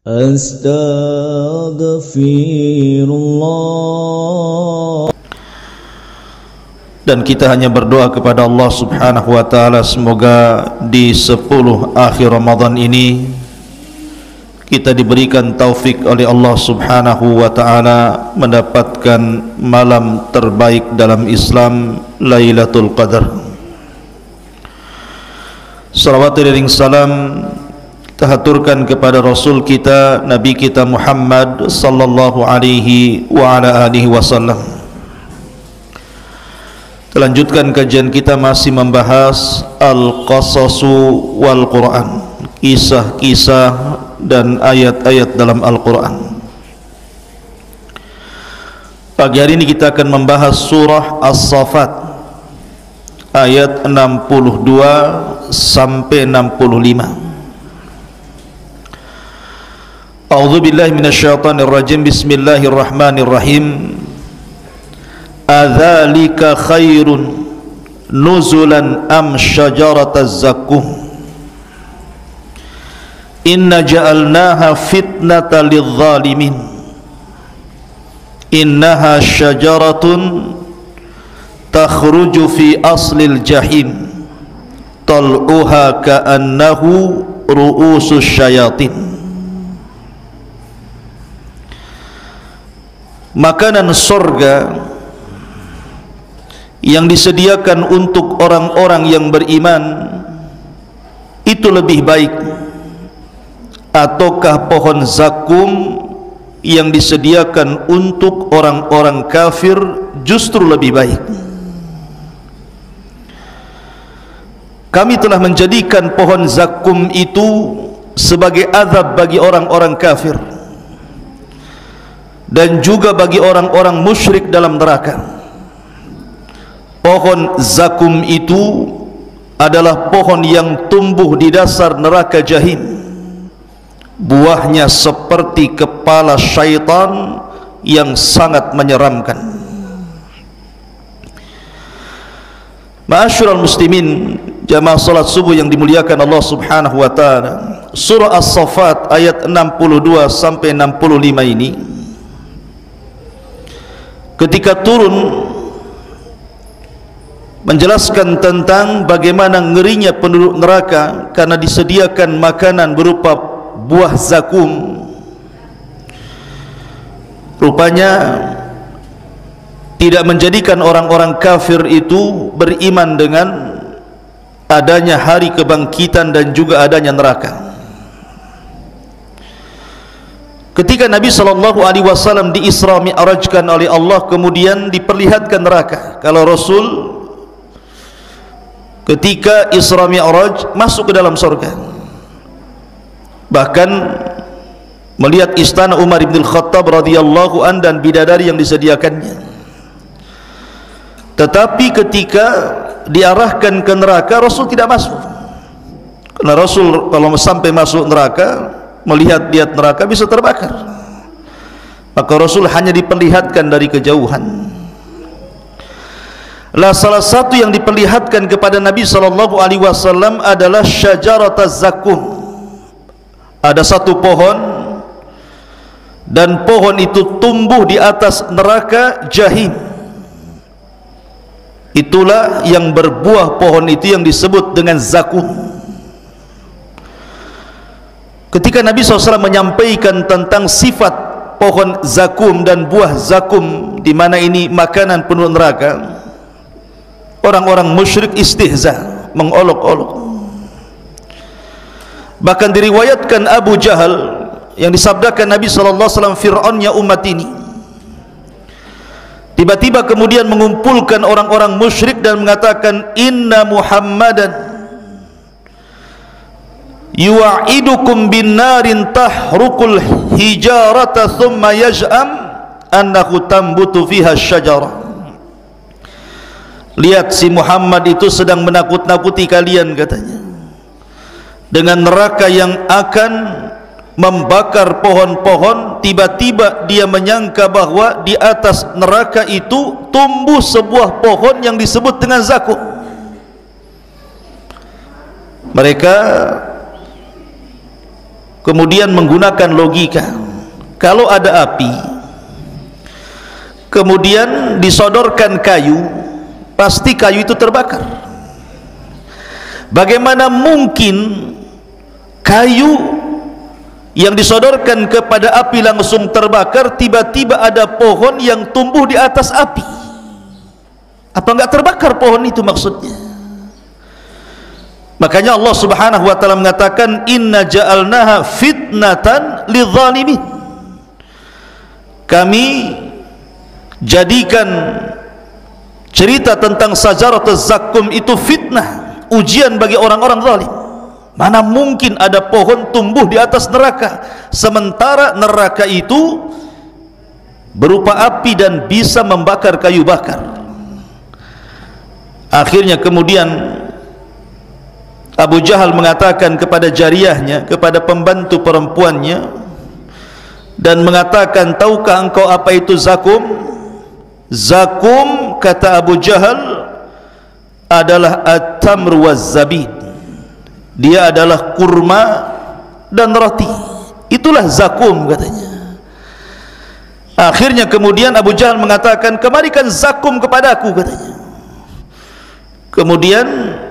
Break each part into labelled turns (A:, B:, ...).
A: Astaghfirullah.
B: Dan kita hanya berdoa kepada Allah Subhanahu wa taala, semoga di 10 akhir Ramadan ini kita diberikan taufik oleh Allah Subhanahu wa taala mendapatkan malam terbaik dalam Islam, Lailatul Qadar. Salawat dan salam kita haturkan kepada Rasul kita, Nabi kita Muhammad sallallahu alaihi wa ala alihi wasallam. Lanjutkan kajian kita masih membahas Al-Qasasu wal Quran, kisah-kisah dan ayat-ayat dalam Al-Quran. Pagi hari ini kita akan membahas surah As-Saffat ayat 62 sampai 65. A'udzu billahi minasyaitonir rajim. Bismillahirrahmanirrahim. Adzalika khairun nuzulan am syajarataz zakum inna ja'alnaha fitnatan lidh-dhalimin innaha syajaratun takhruju fi aslil jahim tal'uha ka'annahu ru'usus syayatin. Makanan surga yang disediakan untuk orang-orang yang beriman itu lebih baik, ataukah pohon zakum yang disediakan untuk orang-orang kafir justru lebih baik? Kami telah menjadikan pohon zakum itu sebagai azab bagi orang-orang kafir dan juga bagi orang-orang musyrik dalam neraka. Pohon zakum itu adalah pohon yang tumbuh di dasar neraka jahim. Buahnya seperti kepala syaitan yang sangat menyeramkan. Ma'asyiral muslimin, jamaah salat subuh yang dimuliakan Allah Subhanahu wa taala. Surah As-Saffat ayat 62 sampai 65 ini ketika turun menjelaskan tentang bagaimana ngerinya penduduk neraka karena disediakan makanan berupa buah zakum. Rupanya tidak menjadikan orang-orang kafir itu beriman dengan adanya hari kebangkitan dan juga adanya neraka. Ketika Nabi SAW di-Isra Mi'rajkan oleh Allah, kemudian diperlihatkan neraka. Kalau Rasul ketika Isra Mi'raj masuk ke dalam surga, bahkan melihat istana Umar bin Khattab radhiyallahu an dan bidadari yang disediakannya. Tetapi ketika diarahkan ke neraka, Rasul tidak masuk. Karena Rasul kalau sampai masuk neraka, melihat neraka bisa terbakar. Maka Rasul hanya diperlihatkan dari kejauhan. Lah salah satu yang diperlihatkan kepada Nabi SAW adalah syajarataz zakum. Ada satu pohon, dan pohon itu tumbuh di atas neraka jahim. Itulah yang berbuah pohon itu yang disebut dengan zakum. Ketika Nabi SAW menyampaikan tentang sifat pohon zakum dan buah zakum, di mana ini makanan penuh neraka, orang-orang musyrik istihza, mengolok-olok. Bahkan diriwayatkan Abu Jahal yang disabdakan Nabi SAW, Fir'aunnya umat ini, tiba-tiba kemudian mengumpulkan orang-orang musyrik dan mengatakan, inna Muhammadan yu'idukum bin narin tahrukul hijarata thumma yaj'am annahu tambutu fiha syajarah. Lihat, si Muhammad itu sedang menakut-nakuti kalian, katanya, dengan neraka yang akan membakar pohon-pohon. Tiba-tiba dia menyangka bahwa di atas neraka itu tumbuh sebuah pohon yang disebut dengan zakum. Mereka kemudian menggunakan logika. Kalau ada api kemudian disodorkan kayu, pasti kayu itu terbakar. Bagaimana mungkin kayu yang disodorkan kepada api langsung terbakar, tiba-tiba ada pohon yang tumbuh di atas api? Apa enggak terbakar pohon itu maksudnya? Makanya Allah Subhanahu wa taala mengatakan, inna ja'alnaha fitnatan lidzalimin. Kami jadikan cerita tentang syajaratuz zakum itu fitnah, ujian bagi orang-orang zalim. Mana mungkin ada pohon tumbuh di atas neraka, sementara neraka itu berupa api dan bisa membakar kayu bakar. Akhirnya kemudian Abu Jahal mengatakan kepada jariyahnya, kepada pembantu perempuannya, dan mengatakan, tahukah engkau apa itu zakum? Zakum, kata Abu Jahal, adalah at-tamr waz-zabid. Dia adalah kurma dan roti. Itulah zakum katanya. Akhirnya kemudian Abu Jahal mengatakan, kemarikan zakum kepadaku katanya. Kemudian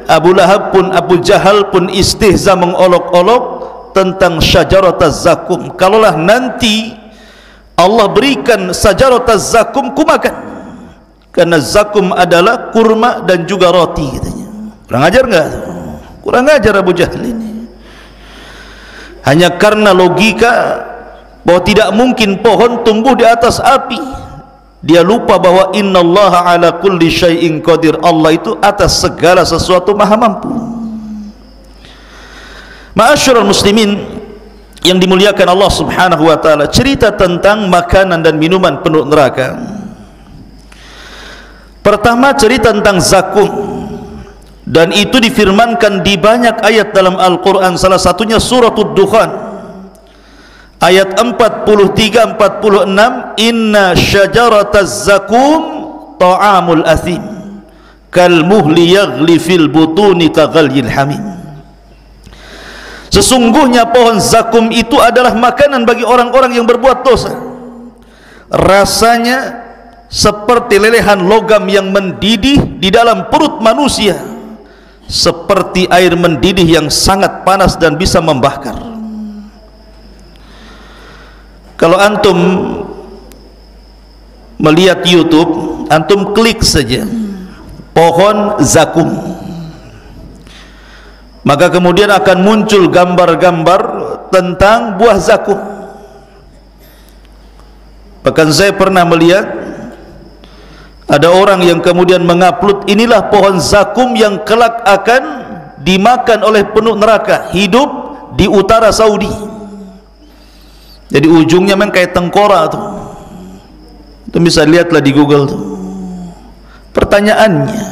B: Abu Lahab pun, Abu Jahal pun istihza, mengolok-olok tentang syajaratuz zakum. Kalaulah nanti Allah berikan syajaratuz zakum, ku makan, karena zakum adalah kurma dan juga roti katanya. Kurang ajar enggak? Kurang ajar Abu Jahal ini. Hanya karena logika bahwa tidak mungkin pohon tumbuh di atas api, dia lupa bahwa innallaha ala kulli syai'in qadir. Allah itu atas segala sesuatu maha mampu. Ma'asyiral muslimin yang dimuliakan Allah Subhanahu wa taala, cerita tentang makanan dan minuman penduduk neraka. Pertama, cerita tentang zakum, dan itu difirmankan di banyak ayat dalam Al-Qur'an. Salah satunya suratul Dukhan ayat 43-46, inna syajarataz zakum ta'amul athim kal muhli yaghli fil butuni kaghalyil hamim. Sesungguhnya pohon zakum itu adalah makanan bagi orang-orang yang berbuat dosa. Rasanya seperti lelehan logam yang mendidih di dalam perut manusia, seperti air mendidih yang sangat panas dan bisa membakar. Kalau antum melihat YouTube, antum klik saja pohon zakum, maka kemudian akan muncul gambar-gambar tentang buah zakum. Bahkan saya pernah melihat ada orang yang kemudian mengupload, inilah pohon zakum yang kelak akan dimakan oleh penduduk neraka, hidup di utara Saudi. Jadi ujungnya memang kayak tengkorak tuh. Itu bisa lihatlah di Google tuh. Pertanyaannya,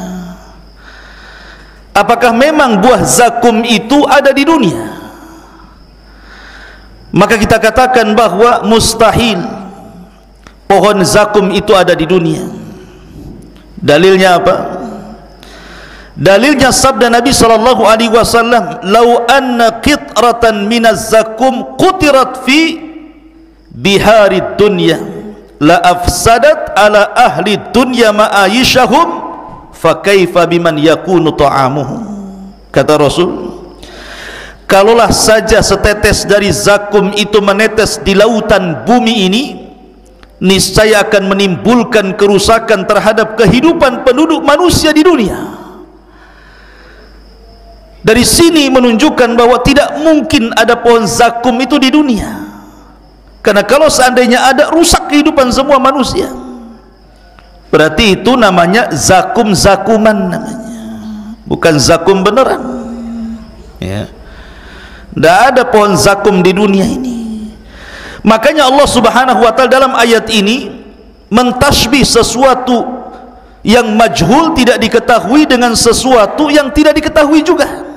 B: apakah memang buah zakum itu ada di dunia? Maka kita katakan bahwa mustahil pohon zakum itu ada di dunia. Dalilnya apa? Dalilnya sabda Nabi sallallahu alaihi wasallam, "Lau anna qitratan minaz zakum qutirat fi biharid dunya la afsadat ala ahli dunya ma'ayishahum fa kaifa biman yakunu ta'amuhum." Kata Rasul, kalaulah saja setetes dari zakum itu menetes di lautan bumi ini, niscaya akan menimbulkan kerusakan terhadap kehidupan penduduk manusia di dunia. Dari sini menunjukkan bahwa tidak mungkin ada pohon zakum itu di dunia, karena kalau seandainya ada, rusak kehidupan semua manusia. Berarti itu namanya zakum-zakuman namanya, bukan zakum beneran ya. Tidak ada pohon zakum di dunia ini. Makanya Allah Subhanahu wa taala dalam ayat ini mentasbih sesuatu yang majhul, tidak diketahui, dengan sesuatu yang tidak diketahui juga.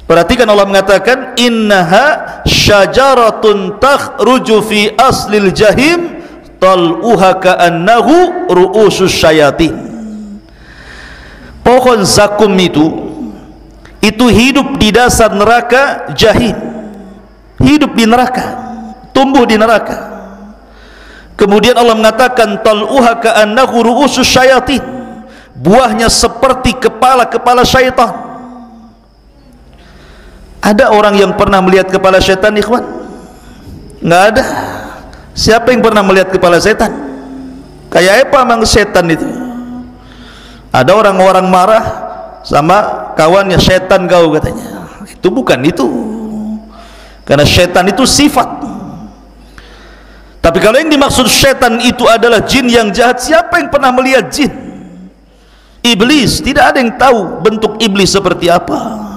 B: Perhatikan, Allah mengatakan innaha syajaratun takhruju fi aslil jahim tal'uha ka'annahu ru'usus syayatin. Pohon zakum itu hidup di dasar neraka jahim. hidup di neraka, tumbuh di neraka. Kemudian Allah mengatakan tal'uha ka'annahu ru'usus syayatin, buahnya seperti kepala-kepala syaitan. Ada orang yang pernah melihat kepala syaitan, ikhwan? Enggak ada. Siapa yang pernah melihat kepala syaitan? Kayak apa memang syaitan itu? Ada orang-orang marah sama kawannya, syaitan kau katanya. Itu bukan itu, karena syaitan itu sifat. Tapi kalau yang dimaksud syaitan itu adalah jin yang jahat, siapa yang pernah melihat jin? Iblis, tidak ada yang tahu bentuk iblis seperti apa.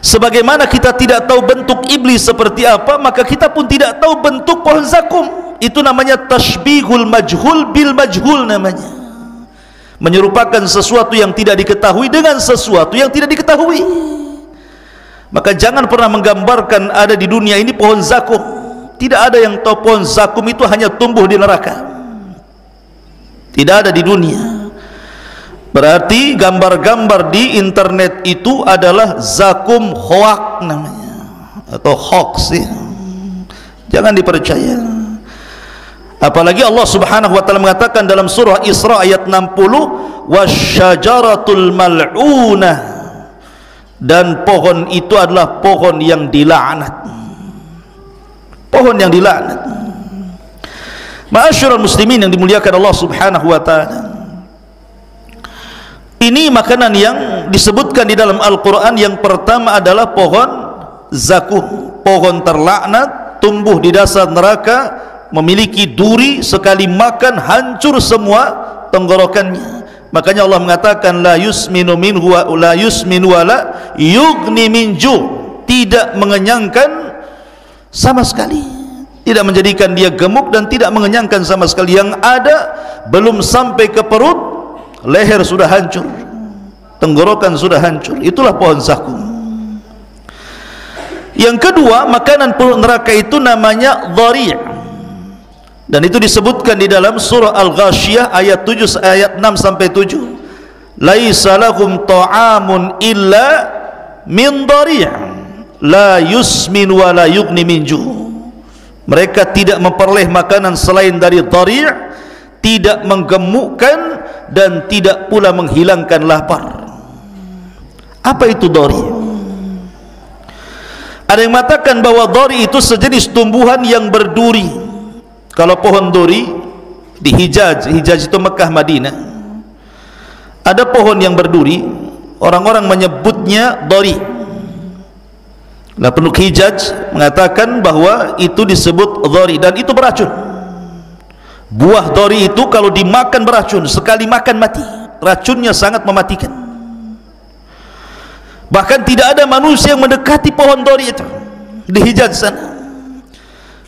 B: Sebagaimana kita tidak tahu bentuk iblis seperti apa, maka kita pun tidak tahu bentuk pohon zakum. Itu namanya tashbihul majhul bil majhul namanya. Menyerupakan sesuatu yang tidak diketahui dengan sesuatu yang tidak diketahui. Maka jangan pernah menggambarkan ada di dunia ini pohon zakum. Tidak ada yang tahu pohon zakum itu hanya tumbuh di neraka. Tidak ada di dunia. Berarti gambar-gambar di internet itu adalah zakum hoax namanya, atau hoax ya. Jangan dipercaya. Apalagi Allah Subhanahu wa taala mengatakan dalam surah Isra ayat 60, wasyajaratul mal'unah, dan pohon itu adalah pohon yang dilaknat. Pohon yang dilaknat. Ma'asyiral muslimin yang dimuliakan Allah Subhanahu wa taala, ini makanan yang disebutkan di dalam Al-Quran. Yang pertama adalah pohon zakum, pohon terlaknat, tumbuh di dasar neraka, memiliki duri, sekali makan hancur semua tenggorokannya. Makanya Allah mengatakan la yusminu minhu wa la yusminu wa la yughni min ju', tidak mengenyangkan sama sekali, tidak menjadikan dia gemuk dan tidak mengenyangkan sama sekali. Yang ada belum sampai ke perut, leher sudah hancur, tenggorokan sudah hancur. Itulah pohon zakum. Yang kedua, makanan penduduk neraka itu namanya dhari', dan itu disebutkan di dalam surah Al-Ghashiyah ayat 7, ayat 6 sampai 7. Laisa lahum ta'amun illa min dhari', la yusmin wa la yughni min ju'. Mereka tidak memperoleh makanan selain dari dhari', tidak menggemukkan dan tidak pula menghilangkan lapar. Apa itu dhari'? Ada yang mengatakan bahwa dhari' itu sejenis tumbuhan yang berduri. Kalau pohon dhari di Hijaz, Hijaz itu Mekah Madinah, ada pohon yang berduri, orang-orang menyebutnya dhari'. Nah, penduduk Hijaz mengatakan bahwa itu disebut dhari', dan itu beracun. Buah dhari' itu kalau dimakan beracun, sekali makan mati. Racunnya sangat mematikan. Bahkan tidak ada manusia yang mendekati pohon dhari' itu di Hijaz sana,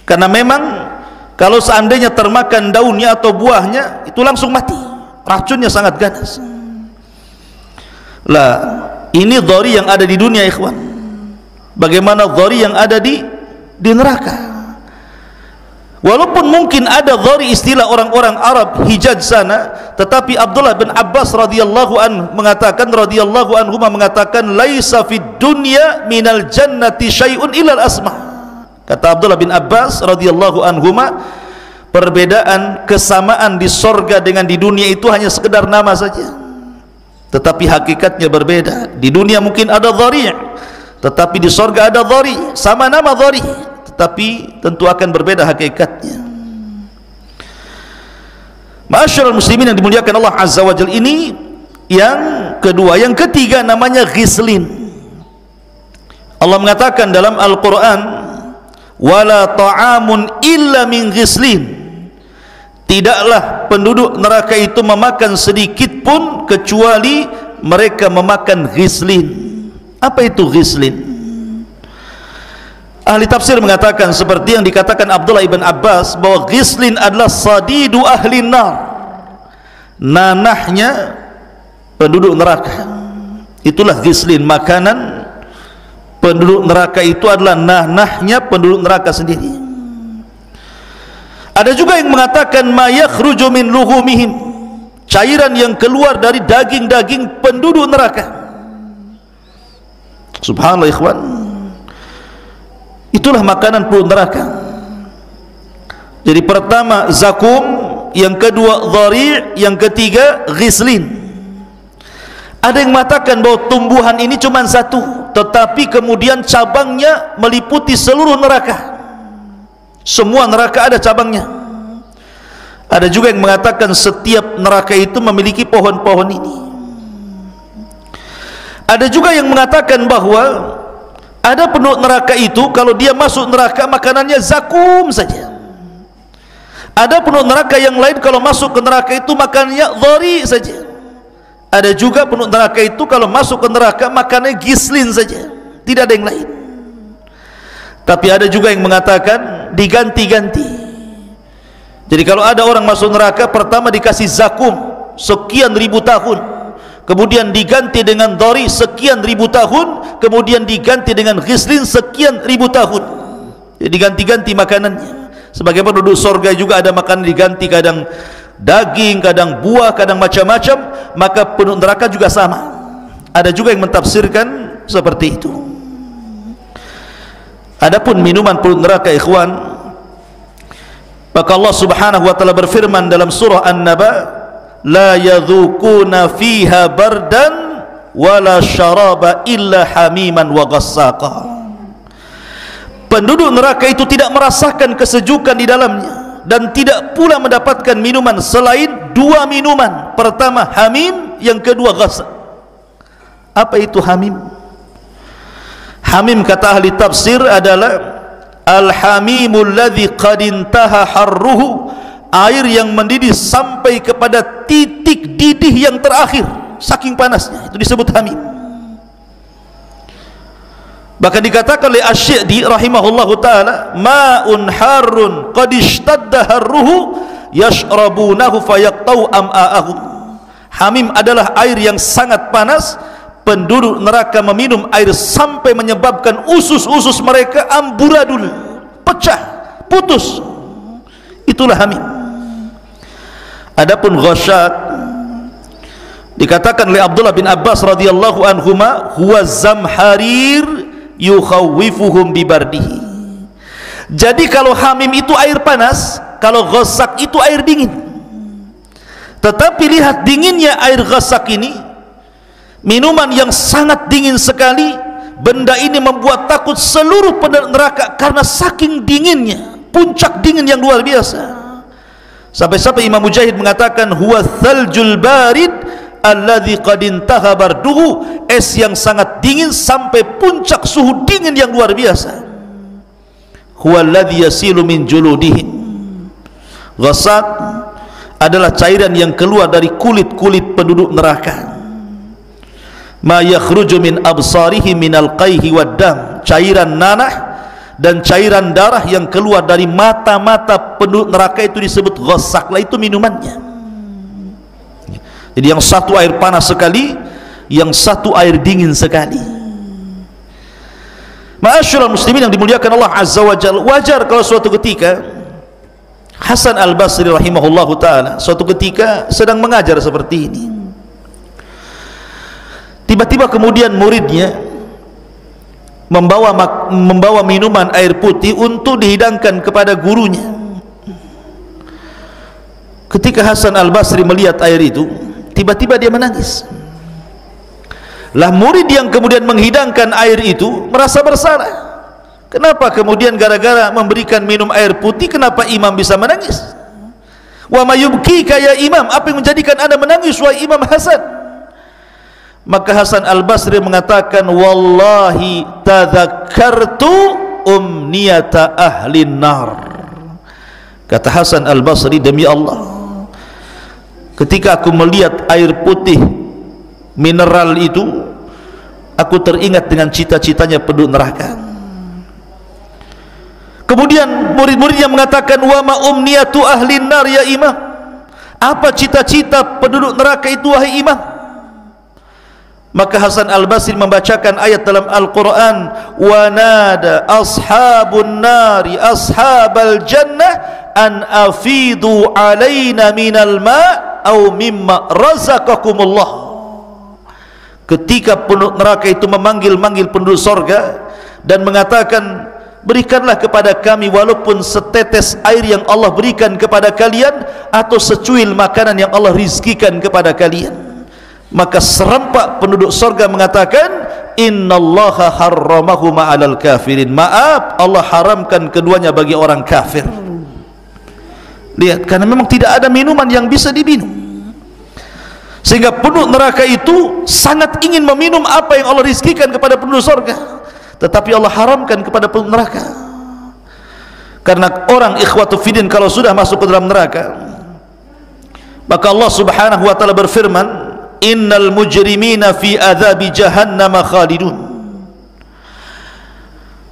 B: karena memang kalau seandainya termakan daunnya atau buahnya, itu langsung mati. Racunnya sangat ganas. Lah, ini dhari' yang ada di dunia, ikhwan. Bagaimana dhari' yang ada di neraka? Walaupun mungkin ada dhari' istilah orang-orang Arab Hijaz sana, tetapi Abdullah bin Abbas radhiyallahu anhu mengatakan laisa fid dunya minal jannati syai'un illal asma. Kata Abdullah bin Abbas radhiyallahu anhu, perbedaan kesamaan di sorga dengan di dunia itu hanya sekedar nama saja, tetapi hakikatnya berbeda. Di dunia mungkin ada dhari', tetapi di sorga ada dhari', sama nama dhari', tetapi tentu akan berbeda hakikatnya. Ma'asyiral muslimin yang dimuliakan Allah Azza wa Jalla, ini yang kedua. Yang ketiga namanya ghislin. Allah mengatakan dalam Al-Quran, wala ta'amun illa min ghislin, tidaklah penduduk neraka itu memakan sedikit pun kecuali mereka memakan ghislin. Apa itu ghislin? Ahli tafsir mengatakan seperti yang dikatakan Abdullah ibn Abbas, bahwa ghislin adalah sadidu ahli nar, nanahnya penduduk neraka. Itulah ghislin, makanan penduduk neraka itu adalah nanahnya penduduk neraka sendiri. Ada juga yang mengatakan ma yakhruju min luhumihim, cairan yang keluar dari daging-daging penduduk neraka. Subhanallah ikhwan, Itulah makanan penduduk neraka. Jadi pertama zakum, yang kedua dhari', yang ketiga ghislin. Ada yang mengatakan bahwa tumbuhan ini cuma satu, tetapi kemudian cabangnya meliputi seluruh neraka. Semua neraka ada cabangnya. Ada juga yang mengatakan setiap neraka itu memiliki pohon-pohon ini. Ada juga yang mengatakan bahwa ada penduduk neraka itu kalau dia masuk neraka makanannya zakum saja. Ada penduduk neraka yang lain kalau masuk ke neraka itu makanannya dhari saja. Ada juga penduduk neraka itu kalau masuk ke neraka makanannya gislin saja, tidak ada yang lain. Tapi ada juga yang mengatakan diganti-ganti. Jadi kalau ada orang masuk neraka, pertama dikasih zakum sekian ribu tahun, kemudian diganti dengan dhari sekian ribu tahun, kemudian diganti dengan ghislin sekian ribu tahun. Jadi diganti-ganti makanannya. Sebagai penduduk surga juga ada makanan diganti, kadang daging, kadang buah, kadang macam-macam. Maka penduduk neraka juga sama. Ada juga yang mentafsirkan seperti itu. Adapun minuman penduduk neraka, ikhwan, maka Allah Subhanahu wa taala berfirman dalam surah An-Naba, la yadhukuna fiha bardan wala syaraba illa hamiman wa ghassaqa. Penduduk neraka itu tidak merasakan kesejukan di dalamnya dan tidak pula mendapatkan minuman selain dua minuman. Pertama hamim, yang kedua ghassa. Apa itu hamim? Hamim kata ahli tafsir adalah al-hamimul ladzi qad intaha harruhu, air yang mendidih sampai kepada titik didih yang terakhir, saking panasnya, itu disebut hamim. Bahkan dikatakan oleh Asy-Syi'di rahimahullahu taala, ma'un harrun qad ishtadda harruhu yashrabunahu fayaqtau am'a'ahum. Hamim adalah air yang sangat panas, penduduk neraka meminum air sampai menyebabkan usus-usus mereka amburadul, pecah, putus. Itulah hamim. Adapun ghasyat dikatakan oleh Abdullah bin Abbas radhiyallahu anhuma, huwa zamharir yukhawwifuhum bibardihi. Jadi kalau hamim itu air panas, kalau ghassak itu air dingin. Tetapi lihat dinginnya air ghassak ini, minuman yang sangat dingin sekali. Benda ini membuat takut seluruh penduduk neraka karena saking dinginnya, puncak dingin yang luar biasa. Sampai-sampai Imam Mujahid mengatakan, huwa thaljul barid alladzi qad intaha barduhu, es yang sangat dingin sampai puncak suhu dingin yang luar biasa. Huwa alladzi yasilu min juludihim. Ghassat adalah cairan yang keluar dari kulit-kulit penduduk neraka. Ma yakhruju min absarihi minal qayhi wad dam, cairan nanah dan cairan darah yang keluar dari mata-mata penduduk neraka itu disebut ghassak. Lah itu minumannya. Jadi yang satu air panas sekali, yang satu air dingin sekali. Ma'asyiral muslimin yang dimuliakan Allah Azza wa Jalla, wajar kalau suatu ketika Hasan Al-Basri rahimahullahu taala suatu ketika sedang mengajar seperti ini, tiba-tiba kemudian muridnya membawa minuman air putih untuk dihidangkan kepada gurunya. Ketika Hasan Al-Basri melihat air itu, tiba-tiba dia menangis. Lah murid yang kemudian menghidangkan air itu merasa bersalah. Kenapa kemudian gara-gara memberikan minum air putih, kenapa imam bisa menangis? Wa mayubkika ya imam, apa yang menjadikan anda menangis wahai Imam Hasan? Maka Hasan Al-Basri mengatakan, wallahi tadzakartu umniyata ahlin nar. Kata Hasan Al-Basri, demi Allah, ketika aku melihat air putih mineral itu, aku teringat dengan cita-citanya penduduk neraka. Kemudian murid-muridnya mengatakan, wa ma umniyatu ahlin nar ya imam, apa cita-cita penduduk neraka itu wahai imam? Maka Hasan Al-Basri membacakan ayat dalam Al-Quran, wa nada ashabun nari ashabal jannah an afidu alaina minal ma' au mimma razaqakumullah. Ketika penduduk neraka itu memanggil-manggil penduduk sorga dan mengatakan, berikanlah kepada kami walaupun setetes air yang Allah berikan kepada kalian, atau secuil makanan yang Allah rizkikan kepada kalian. Maka serempak penduduk surga mengatakan, innallaha harramahuma 'alal kafirin. Maaf, Allah haramkan keduanya bagi orang kafir. Lihat, karena memang tidak ada minuman yang bisa diminum, sehingga penduduk neraka itu sangat ingin meminum apa yang Allah rizkikan kepada penduduk surga, tetapi Allah haramkan kepada penduduk neraka. Karena orang ikhwatu fiddin kalau sudah masuk ke dalam neraka, maka Allah subhanahu wa ta'ala berfirman, innal mujrimina fi adzabi jahannam khalidun.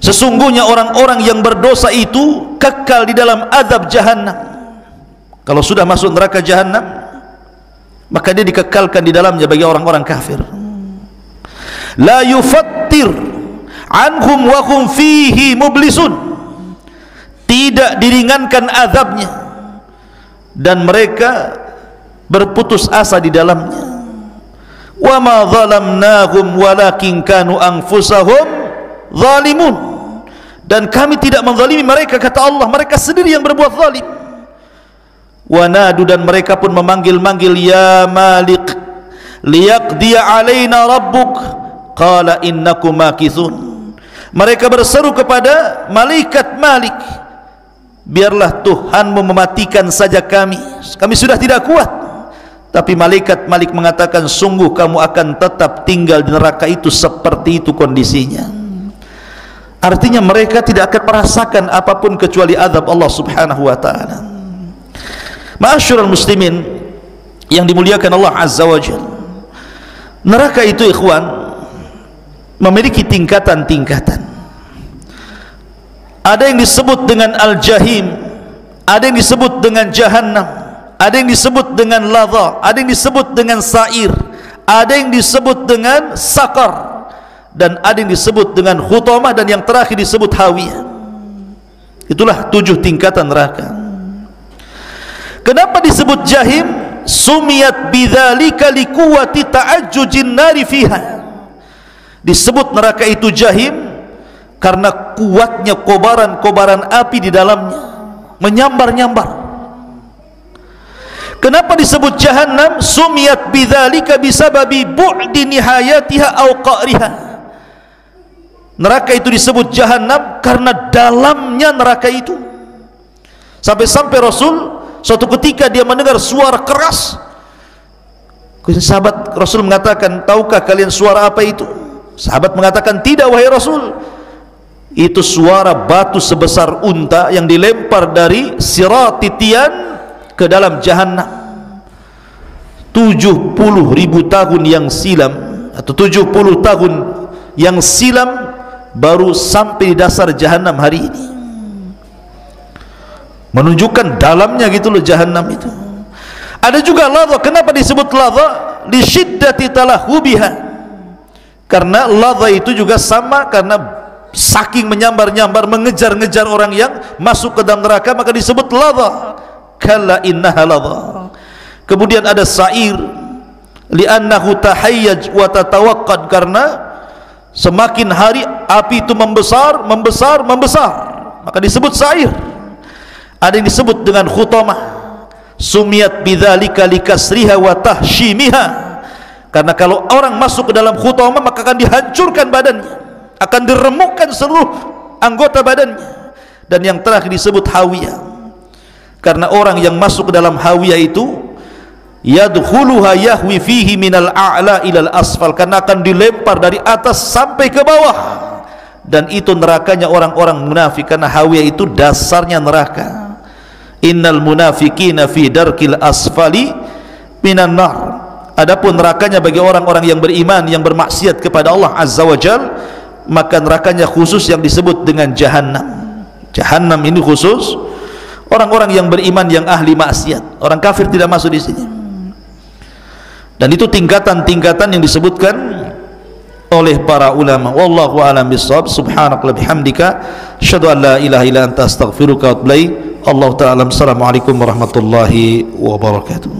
B: Sesungguhnya orang-orang yang berdosa itu kekal di dalam azab jahannam. Kalau sudah masuk neraka jahannam, maka dia dikekalkan di dalamnya bagi orang-orang kafir. La yufattir anhum wa hum fihi mublisun. Tidak diringankan azabnya dan mereka berputus asa di dalamnya. Wa ma zalamnahum walakin kanu anfusahum zalimun. Dan kami tidak menzalimi mereka, kata Allah, mereka sendiri yang berbuat zalim. Wa nadu, dan mereka pun memanggil-manggil, ya Malik liyaqdiya alaina rabbuk qala innakum makithun. Mereka berseru kepada malaikat Malik, biarlah Tuhanmu mematikan saja kami sudah tidak kuat. Tapi malaikat Malik mengatakan, sungguh kamu akan tetap tinggal di neraka itu seperti itu kondisinya. Artinya mereka tidak akan merasakan apapun kecuali azab Allah subhanahu wa ta'ala. Ma'asyiral muslimin yang dimuliakan Allah azza wa jalla, neraka itu ikhwan memiliki tingkatan-tingkatan. Ada yang disebut dengan al-jahim, ada yang disebut dengan jahannam, ada yang disebut dengan ladha, ada yang disebut dengan sa'ir, ada yang disebut dengan sakar, dan ada yang disebut dengan khutamah, dan yang terakhir disebut hawiyah. Itulah 7 tingkatan neraka. Kenapa disebut jahim? Sumiyat bidzalika liquwati ta'ajjujin nari fiha. Disebut neraka itu jahim karena kuatnya kobaran-kobaran api di dalamnya, menyambar-nyambar. Kenapa disebut jahannam? Sumiyat bidzalika bisababi bu'di nihayatiha aw qa'riha. Neraka itu disebut jahannam karena dalamnya neraka itu. Sampai-sampai Rasul suatu ketika dia mendengar suara keras. Sahabat Rasul mengatakan, tahukah kalian suara apa itu? Sahabat mengatakan, tidak wahai Rasul. Itu suara batu sebesar unta yang dilempar dari sirat titian ke dalam jahannam. 70.000 tahun yang silam, atau 70 tahun yang silam, baru sampai di dasar jahannam hari ini. Menunjukkan dalamnya gitu loh jahannam itu. Ada juga ladha. Kenapa disebut ladha? Li syiddati talahubiha. Karena ladha itu juga sama, karena saking menyambar-nyambar, mengejar-ngejar orang yang masuk ke dalam neraka, maka disebut ladha. Kalla innaha ladha. Kemudian ada sa'ir, li'annahu tahayyaj wa tatawaqqad, karena semakin hari api itu membesar, maka disebut sa'ir. Ada yang disebut dengan khutamah, sumiyat bidzalika likasriha wa tahshimiha, karena kalau orang masuk ke dalam khutamah maka akan dihancurkan badannya, akan diremukkan seluruh anggota badannya. Dan yang terakhir disebut hawiyah, karena orang yang masuk ke dalam hawiyah itu yadkhuluha yahwi fihi minal a'la ilal asfal, karena akan dilempar dari atas sampai ke bawah. Dan itu nerakanya orang-orang munafik, karena hawiyah itu dasarnya neraka. Innal munafiqina fi darkil asfali minan nar. Adapun nerakanya bagi orang-orang yang beriman, yang bermaksiat kepada Allah azza wa jal, maka nerakanya khusus yang disebut dengan jahannam. Jahannam ini khusus orang-orang yang beriman, yang ahli maksiat. Orang kafir tidak masuk di sini. Dan itu tingkatan-tingkatan yang disebutkan oleh para ulama. Wallahu a'lam bissawab. Subhanakallahumma bihamdika asyhadu an la ilaha illa anta astaghfiruka wa atubu ilaik. Allah ta'ala. Assalamualaikum warahmatullahi wabarakatuh.